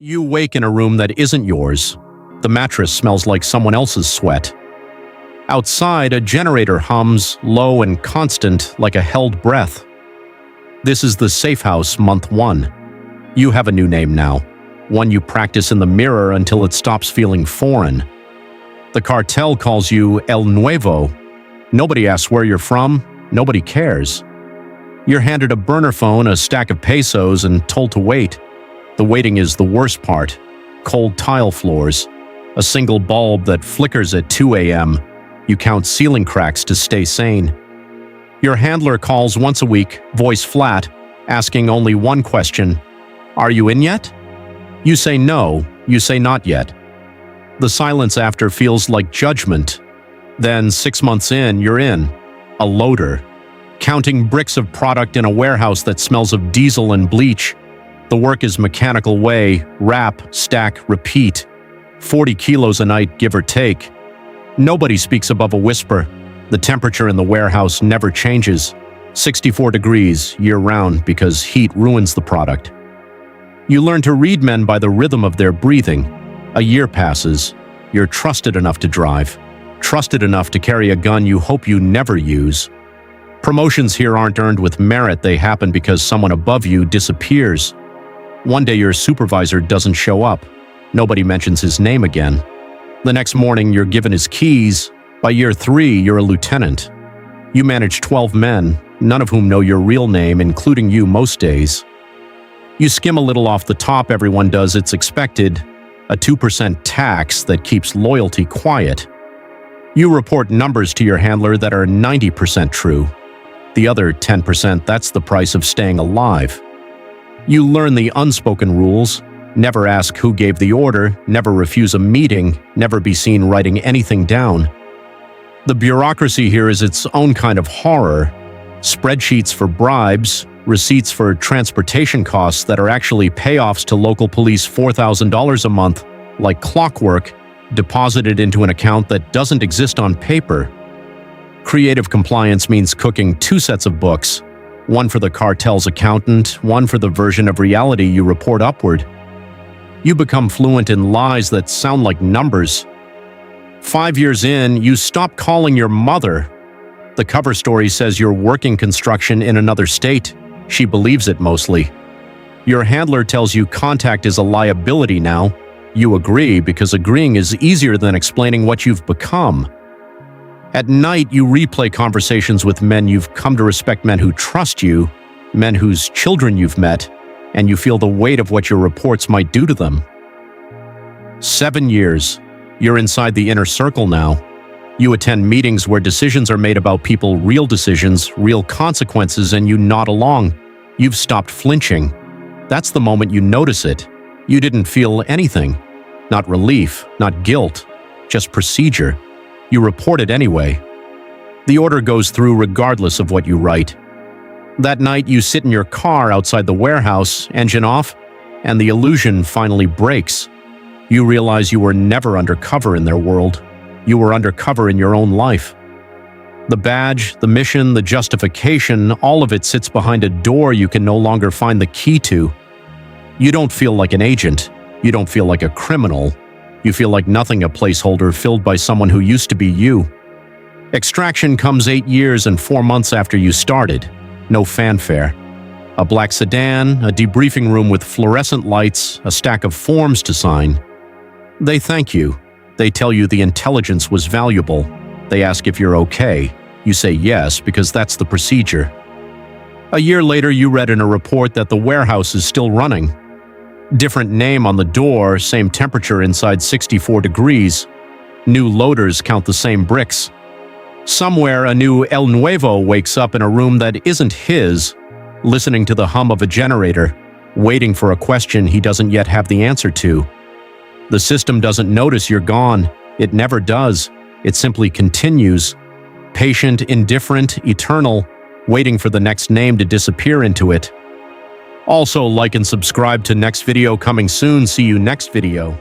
You wake in a room that isn't yours. The mattress smells like someone else's sweat. Outside, a generator hums, low and constant, like a held breath. This is the Safe House Month 1. You have a new name now, one you practice in the mirror until it stops feeling foreign. The cartel calls you El Nuevo. Nobody asks where you're from, nobody cares. You're handed a burner phone, a stack of pesos, and told to wait. The waiting is the worst part. Cold tile floors, a single bulb that flickers at 2 a.m. You count ceiling cracks to stay sane. Your handler calls once a week, voice flat, asking only one question. Are you in yet? You say no, you say not yet. The silence after feels like judgment. Then 6 months in, you're in. A loader. Counting bricks of product in a warehouse that smells of diesel and bleach. The work is mechanical way, wrap, stack, repeat. 40 kilos a night, give or take. Nobody speaks above a whisper. The temperature in the warehouse never changes. 64 degrees year-round because heat ruins the product. You learn to read men by the rhythm of their breathing. A year passes. You're trusted enough to drive. Trusted enough to carry a gun you hope you never use. Promotions here aren't earned with merit, they happen because someone above you disappears. One day your supervisor doesn't show up. Nobody mentions his name again. The next morning you're given his keys. By year 3, you're a lieutenant. You manage 12 men, none of whom know your real name, including you most days. You skim a little off the top, everyone does, it's expected. A 2% tax that keeps loyalty quiet. You report numbers to your handler that are 90% true. The other 10%, that's the price of staying alive. You learn the unspoken rules. Never ask who gave the order, never refuse a meeting, never be seen writing anything down. The bureaucracy here is its own kind of horror. Spreadsheets for bribes, receipts for transportation costs that are actually payoffs to local police $4,000 a month, like clockwork, deposited into an account that doesn't exist on paper. Creative compliance means cooking 2 sets of books, one for the cartel's accountant, one for the version of reality you report upward. You become fluent in lies that sound like numbers. 5 years in, you stop calling your mother. The cover story says you're working construction in another state. She believes it mostly. Your handler tells you contact is a liability now. You agree because agreeing is easier than explaining what you've become. At night, you replay conversations with men you've come to respect, men who trust you, men whose children you've met, and you feel the weight of what your reports might do to them. 7 years. You're inside the inner circle now. You attend meetings where decisions are made about people, real decisions, real consequences, and you nod along. You've stopped flinching. That's the moment you notice it. You didn't feel anything. Not relief, not guilt, just procedure. You report it anyway. The order goes through regardless of what you write. That night, you sit in your car outside the warehouse, engine off, and the illusion finally breaks. You realize you were never undercover in their world. You were undercover in your own life. The badge, the mission, the justification, all of it sits behind a door you can no longer find the key to. You don't feel like an agent. You don't feel like a criminal. You feel like nothing, a placeholder filled by someone who used to be you. Extraction comes 8 years and 4 months after you started. No fanfare. A black sedan, a debriefing room with fluorescent lights, a stack of forms to sign. They thank you. They tell you the intelligence was valuable. They ask if you're okay. You say yes, because that's the procedure. A year later, you read in a report that the warehouse is still running. Different name on the door, same temperature inside 64 degrees. New loaders count the same bricks. Somewhere, a new El Nuevo wakes up in a room that isn't his, listening to the hum of a generator, waiting for a question he doesn't yet have the answer to. The system doesn't notice you're gone. It never does. It simply continues. Patient, indifferent, eternal, waiting for the next name to disappear into it. Also, like and subscribe to next video coming soon. See you next video.